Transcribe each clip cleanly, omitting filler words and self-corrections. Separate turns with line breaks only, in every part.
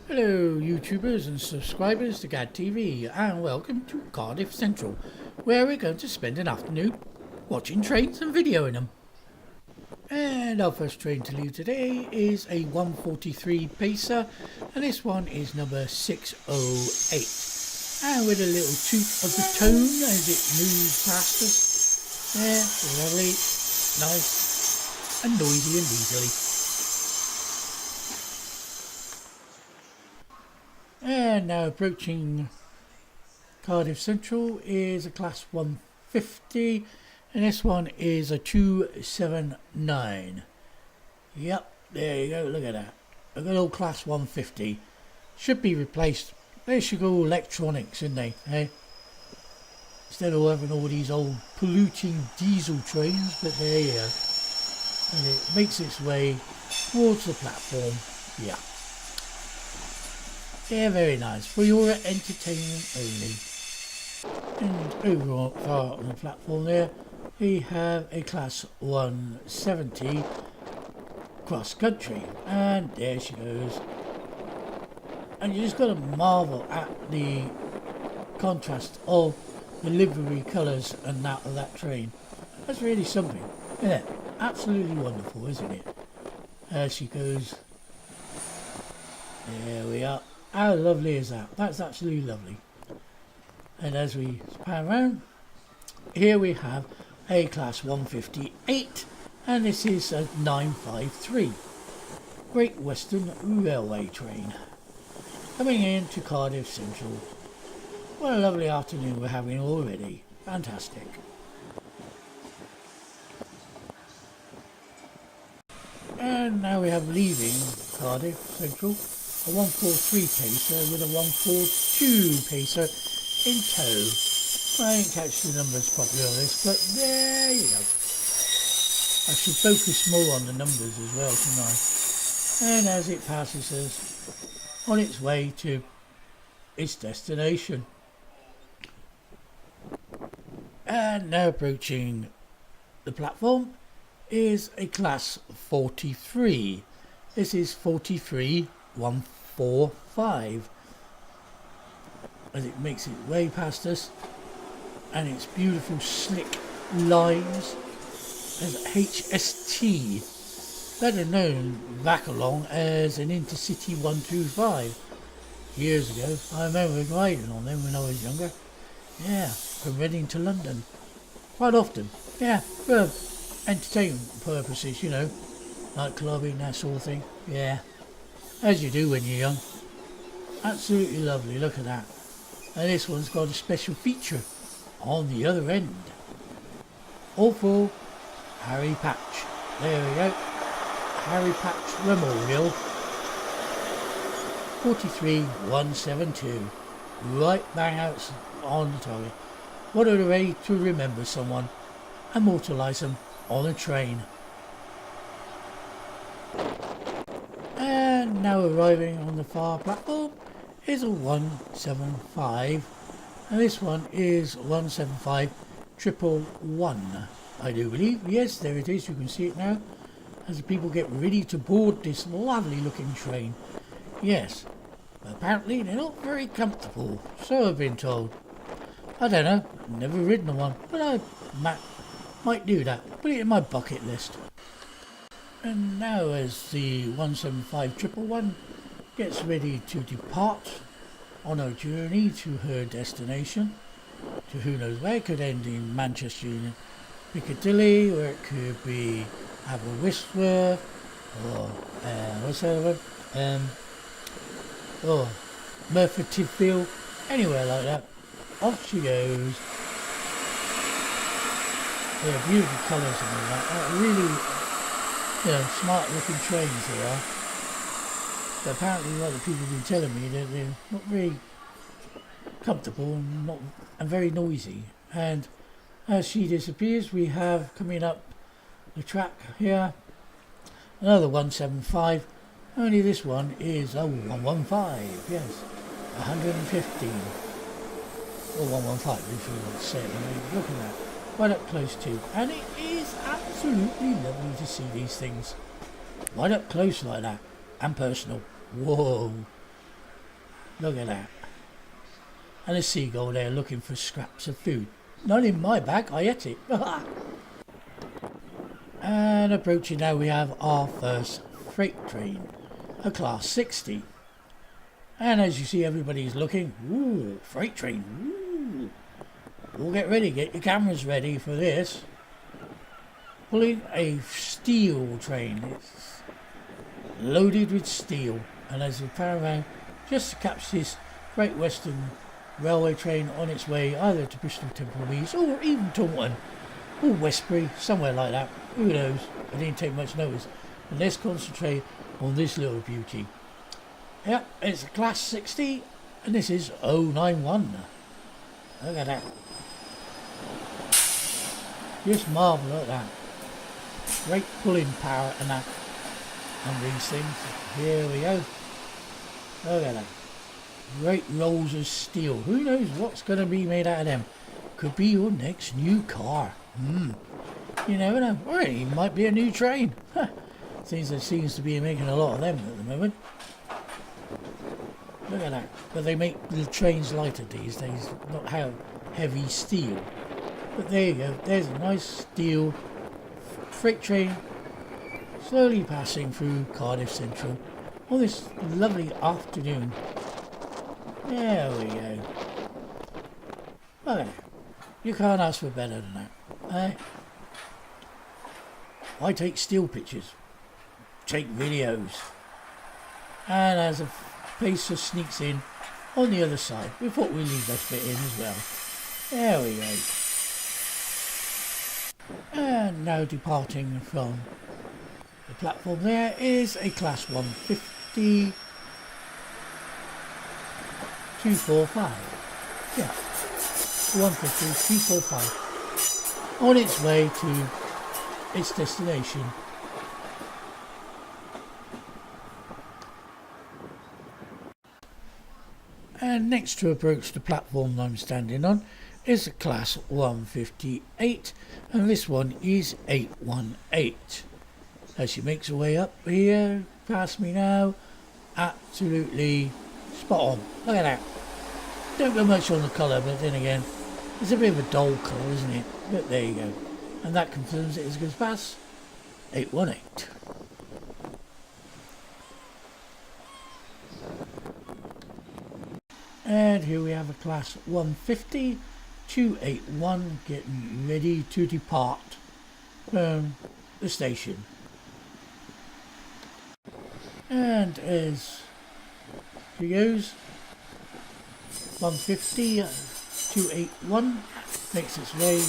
Hello YouTubers and subscribers to GAD TV, and welcome to Cardiff Central, where we're going to spend an afternoon watching trains and videoing them. And our first train to leave today is a 143 pacer, and this one is number 608. And with a little toot of the tone as it moves past us. Yeah, lovely, nice and noisy and easily. And now approaching Cardiff Central is a class 150, and this one is a 279. Yep, there you go, look at that. A good old class 150. Should be replaced. They should go electronics, shouldn't they? Eh? Instead of having all these old polluting diesel trains, but there you go. And it makes its way towards the platform. Yeah. Yeah, very nice. For your entertainment only. And over far on the platform there, we have a class 170 cross country. And there she goes. And you just got to marvel at the contrast of the livery colours and that of that train. That's really something, isn't it? Absolutely wonderful, isn't it? As she goes. There we are. How lovely is that? That's absolutely lovely. And as we pan around, here we have a class 158, and this is a 953 Great Western Railway train coming into Cardiff Central. What a lovely afternoon we're having already. Fantastic. And now we have leaving Cardiff Central a 143 pacer with a 142 pacer in tow. I didn't catch the numbers properly on this, but there you go. I should focus more on the numbers as well tonight. And as it passes us on its way to its destination. And now approaching the platform is a class 43. This is 145 as it makes its way past us, and its beautiful slick lines as HST, better known back along as an Intercity 125. Years ago I remember riding on them when I was younger. Yeah, from Reading to London quite often. Yeah, for entertainment purposes, you know, like clubbing, that sort of thing. Yeah, as you do when you're young. Absolutely lovely, look at that. And this one's got a special feature on the other end. All for Harry Patch. There we go. Harry Patch Memorial 43172. Right bang out on the target. What a way to remember someone. Immortalise them on a train. And now arriving on the far platform is a 175, and this one is 175 111, I do believe. Yes, there it is, you can see it now as the people get ready to board this lovely looking train. Yes, but apparently they're not very comfortable, so I've been told. I don't know, never ridden on one, but I might do that. Put it in my bucket list. And now as the 175 111 gets ready to depart on her journey to her destination, to who knows where. It could end in Manchester Union Piccadilly, or it could be Aberystwyth, or what's that other one? Or Murphy-Field, anywhere like that. Off she goes. They're beautiful colours and all that. Really, you know, smart looking trains they are. But apparently a lot of people have been telling me that they're not very comfortable and very noisy. And as she disappears, we have coming up the track here another 175. Only this one is a 115, yes, 115. Or 115 if you want to say it. Look at that. Right up close too. And it is absolutely lovely to see these things right up close like that, and personal. Whoa, Look at that. And a seagull there looking for scraps of food. Not in my bag, I ate it. And approaching now, we have our first freight train, a class 60. And as you see, everybody's looking. Ooh, freight train. Ooh. All get ready, get your cameras ready for this. Pulling a steel train. It's loaded with steel. And as we pan around, just to catch this Great Western Railway train on its way either to Bristol Temple Meads or even Taunton or Westbury, somewhere like that. Who knows? I didn't take much notice. And let's concentrate on this little beauty. Yep, it's a class 60 and this is 091. Look at that. Just marvel at that. Great pulling power and that on these things. Here we go. Look at that. Great rolls of steel. Who knows what's going to be made out of them? Could be your next new car. You never know. Or it might be a new train. Seems to be making a lot of them at the moment. Look at that. But they make the trains lighter these days. Not how heavy steel. But there you go. There's a nice steel freight train slowly passing through Cardiff Central on this lovely afternoon. There we go. Look at that. You can't ask for better than that. Eh? I take still pictures. Take videos. And as a pacer sneaks in on the other side, we thought we'd leave that bit in as well. There we go. And now departing from the platform there is a class 150 245. Yeah. 150 245. On its way to its destination. And next to approach the platform I'm standing on is a class 158, and this one is 818. As she makes her way up here, past me now, absolutely spot on. Look at that. Don't go much on the colour, but then again, it's a bit of a dull colour, isn't it? But there you go. And that confirms it as goes past 818. And here we have a class 150 281 getting ready to depart from the station. And as she goes, 150 281 makes its way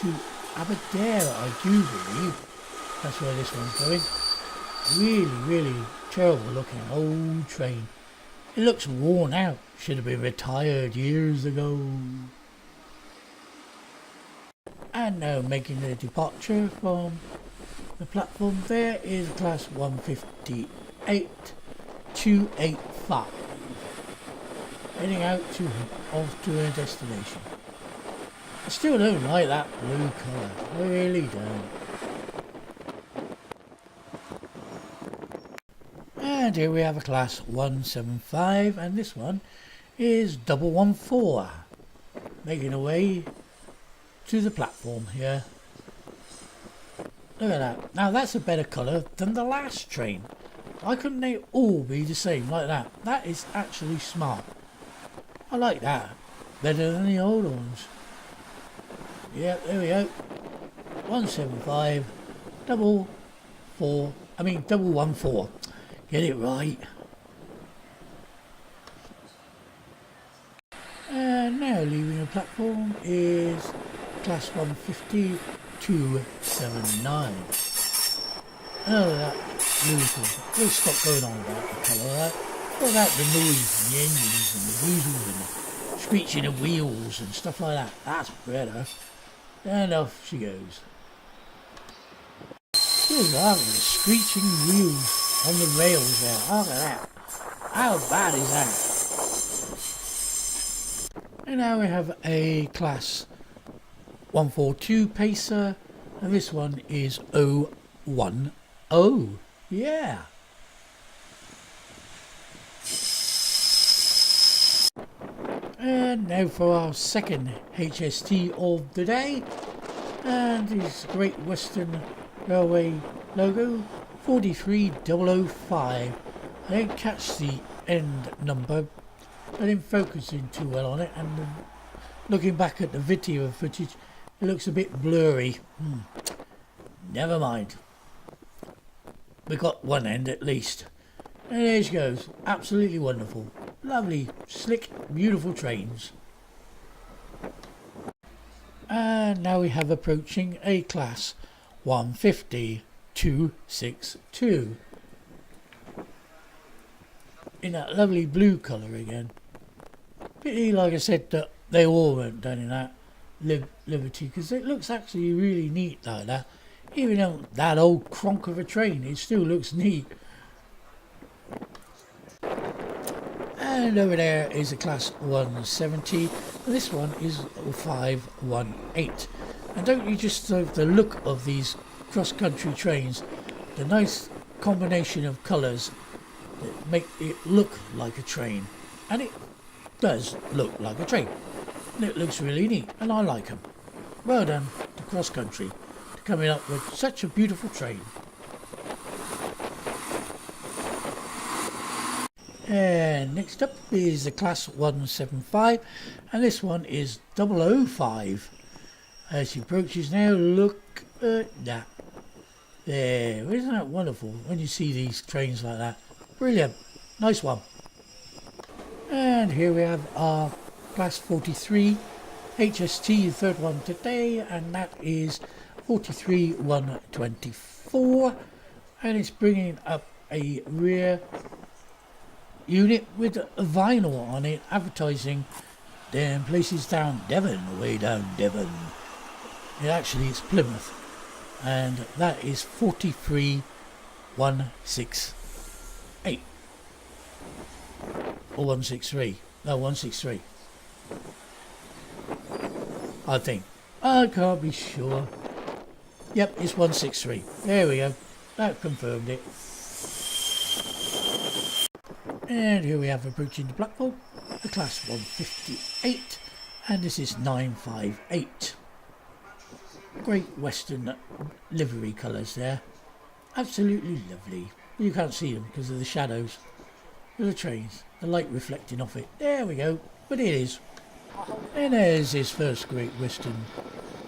to Aberdare, I do believe. That's where this one's going. Really terrible looking old train. It looks worn out. Should have been retired years ago. And now making the departure from the platform there is class 158 285. Heading out to off to a destination. I still don't like that blue colour. I really don't. And here we have a class 175, and this one is 114, making her way to the platform here. Look at that. Now that's a better colour than the last train. Why couldn't they all be the same like that? That is actually smart. I like that. Better than the old ones. Yep, there we go. 175, 114. Get it right. And now leaving the platform is class 150 279. Oh, that beautiful. We'll stop going on about the colour, right? What about the noise and the engines and the diesels and the screeching of wheels and stuff like that? That's better. And off she goes. Here's that with the screeching wheels on the rails there. Look at that. How bad is that? And now we have a class 142 pacer, and this one is 010. Yeah. And now for our second HST of the day, and this Great Western Railway logo 43005. I didn't catch the end number, I didn't focus in too well on it, and looking back at the video footage it looks a bit blurry. Never mind, we got one end at least. And there she goes, absolutely wonderful, lovely, slick, beautiful trains. And now we have approaching a class 150-262 in that lovely blue colour again. Pity, like I said, that they all weren't done in that Liberty, because it looks actually really neat like that. Even though that old cronk of a train, it still looks neat. And over there is a class 170, and this one is 518. And don't you just love the look of these cross-country trains, the nice combination of colours that make it look like a train. And it does look like a train, and it looks really neat, and I like them. Well done to cross-country for coming up with such a beautiful train. And next up is the class 175, and this one is 005. As she approaches now, look at that. There, isn't that wonderful when you see these trains like that? Brilliant, nice one. And here we have our class 43 HST, the third one today, and that is 43124, and it's bringing up a rear unit with a vinyl on it advertising them places down Devon, way down Devon. It's Plymouth, and that is 43168 or 163. No, 163. I think. I can't be sure. Yep, it's 163. There we go. That confirmed it. And here we have approaching the platform, the class 158, and this is 958. Great Western livery colours there. Absolutely lovely. You can't see them because of the shadows of the trains, the light reflecting off it. There we go, but it is. And there's this first Great Western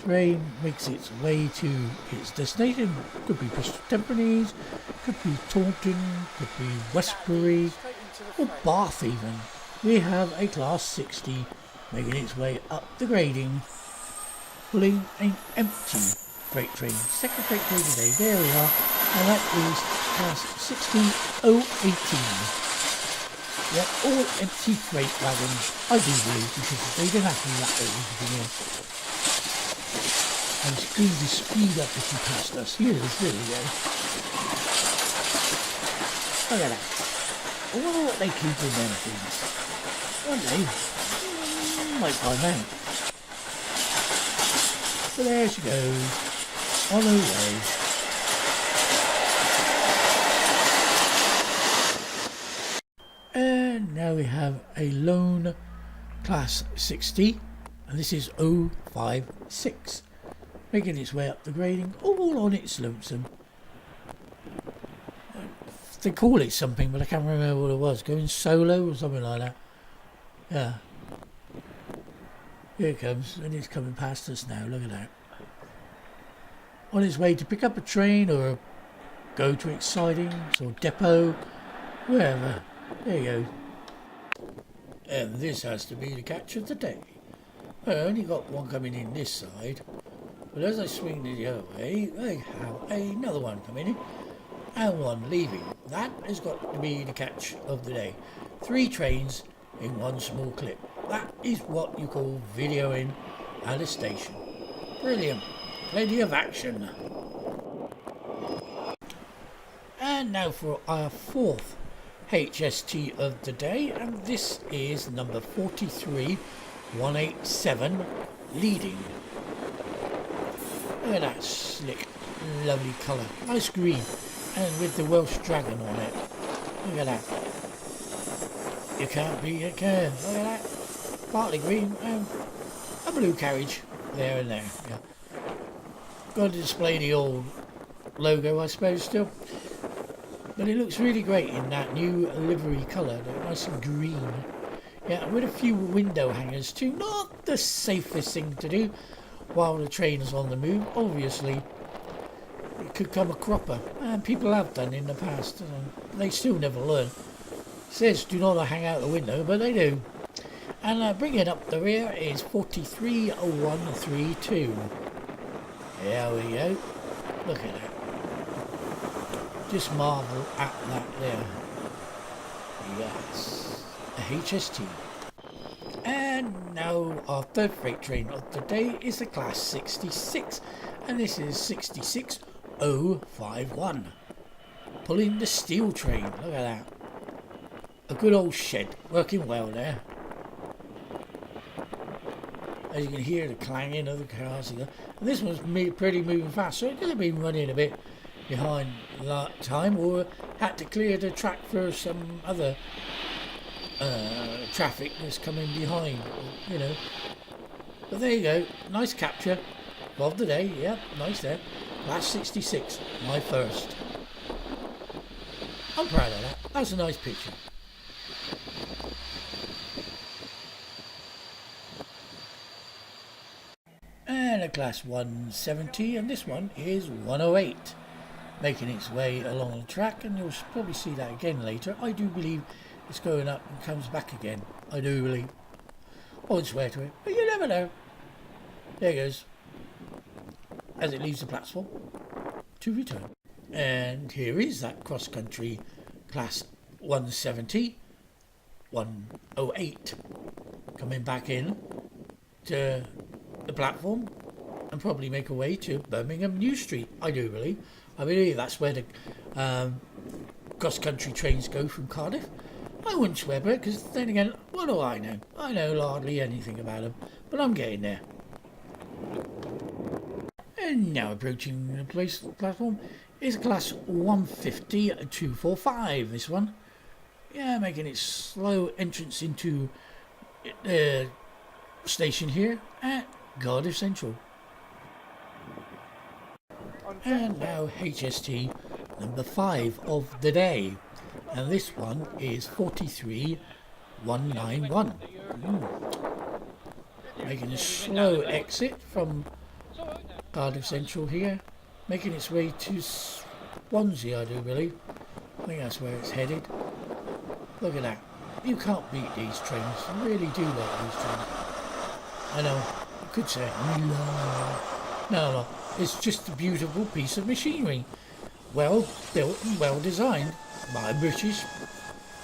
train, makes its way to its destination. Could be Bristol Temperance, could be Taunton, could be Westbury, or Bath even. We have a class 60 making its way up the grading, pulling an empty freight train. Second freight train today, there we are, and that is class 60018. Yeah, all empty freight wagons, I do believe, because they don't have to be that old in here. And it's going to speed up if you passed us. Here we go. Look at that. I wonder what they keep in them things. One day, might find out. So there she goes, on her way. And now we have a lone class 60, and this is 056, making its way up the grading, all on its lonesome. They call it something, but I can't remember what it was. Going solo or something like that. Yeah. Here it comes, and it's coming past us now. Look at that. On its way to pick up a train or go to its sidings or depot, wherever. There you go. And this has to be the catch of the day. I only got one coming in this side, but as I swing the other way, I have another one coming in. And one leaving. That has got to be the catch of the day. 3 trains in one small clip. That is what you call videoing at a station. Brilliant. Plenty of action. And now for our 4th HST of the day, and this is number 43187, leading. Look at that slick, lovely colour. Nice green. And with the Welsh dragon on it. Look at that. You can't beat it, can. Look at that. partly green, and a blue carriage there and there. Yeah. Got to display the old logo, I suppose, still. But it looks really great in that new livery colour, nice and green. Yeah, with a few window hangers too. Not the safest thing to do while the train is on the move. Obviously, it could come a cropper, and people have done in the past. They still never learn. It says do not hang out the window, but they do. And bringing up the rear is 43132. There we go. Look at that. Just marvel at that there. Yes. A HST. And now our third freight train of the day is the class 66. And this is 66051. Pulling the steel train. Look at that. A good old shed. Working well there. As you can hear the clanging of the cars here. And this one's pretty moving fast, so it could have been running a bit behind that time, or had to clear the track for some other traffic that's coming behind, you know. But there you go, nice capture of the day. Yeah, nice there. Class 66, my first. I'm proud of that. That's a nice picture. And a class 170, and this one is 108, making its way along the track, and you'll probably see that again later. I do believe it's going up and comes back again. I do believe. I won't swear to it, but you never know. There it goes, as it leaves the platform to return. And here is that cross-country class 170, 108, coming back in to the platform and probably make a way to Birmingham New Street. I do believe. I believe that's where the cross-country trains go from Cardiff. I wouldn't swear by it, because then again, what do I know? I know hardly anything about them, but I'm getting there. And now approaching the platform is class 150 245. This one, yeah, making its slow entrance into the station here at Cardiff Central. And now HST number 5 of the day, and this one is 43191. Making a slow exit from Cardiff Central here, making its way to Swansea, I do believe. I think that's where it's headed. Look at that. You can't beat these trains. I really do like these trains. I know, I could say, no, it's just a beautiful piece of machinery. Well built and well designed by British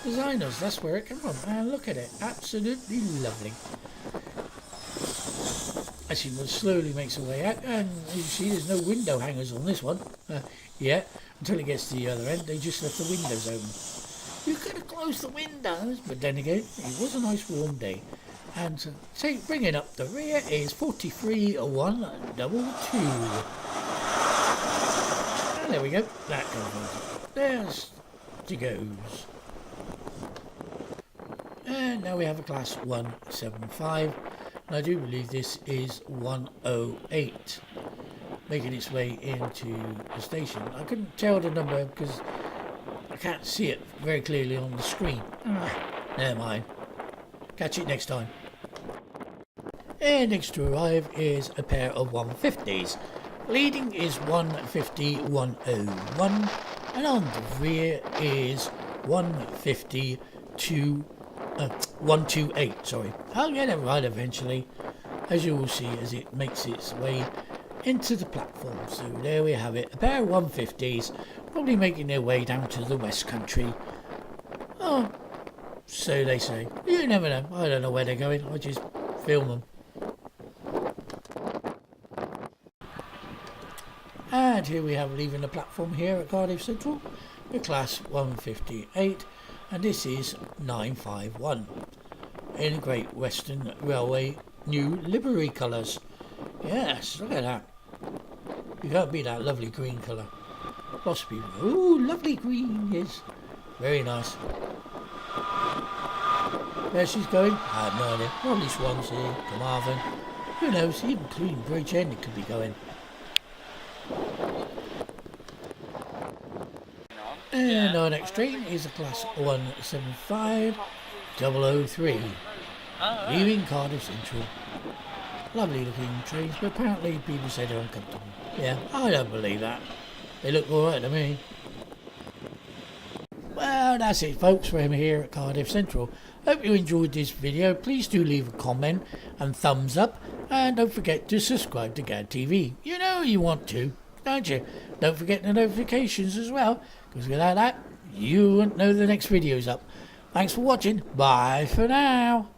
designers. That's where it came from. And look at it, absolutely lovely. As she slowly makes her way out, and you see there's no window hangers on this one yet, until it gets to the other end. They just left the windows open. You could have closed the windows, but then again, it was a nice warm day. And so bringing up the rear is 43122. And there we go, that goes. There she goes. And now we have a class 175. And I do believe this is 108, making its way into the station. I couldn't tell the number because I can't see it very clearly on the screen. Never mind. Catch it next time. And next to arrive is a pair of 150s. Leading is 150-101, and on the rear is 128, sorry. I'll get it right eventually, as you will see as it makes its way into the platform. So there we have it, a pair of 150s, probably making their way down to the West Country. Oh, so they say. You never know, I don't know where they're going, I just film them. And here we have leaving the platform here at Cardiff Central, the class 158, and this is 951 in Great Western Railway new livery colours. Yes, look at that. You can't beat that lovely green colour. Lots of people. Ooh, lovely green, yes. Very nice. where she's going, I have no idea. Probably Swansea, Carmarthen. Who knows, even Clean Bridge End it could be going. And our next train is a class 175 003, leaving Cardiff Central. Lovely looking trains, but apparently people say they're uncomfortable. Yeah, I don't believe that. They look alright to me. Well, that's it folks from here at Cardiff Central. Hope you enjoyed this video. Please do leave a comment and thumbs up, and don't forget to subscribe to GAD TV. You know you want to, don't you? Don't forget the notifications as well, because without that you won't know the next video's up. Thanks for watching. Bye for now.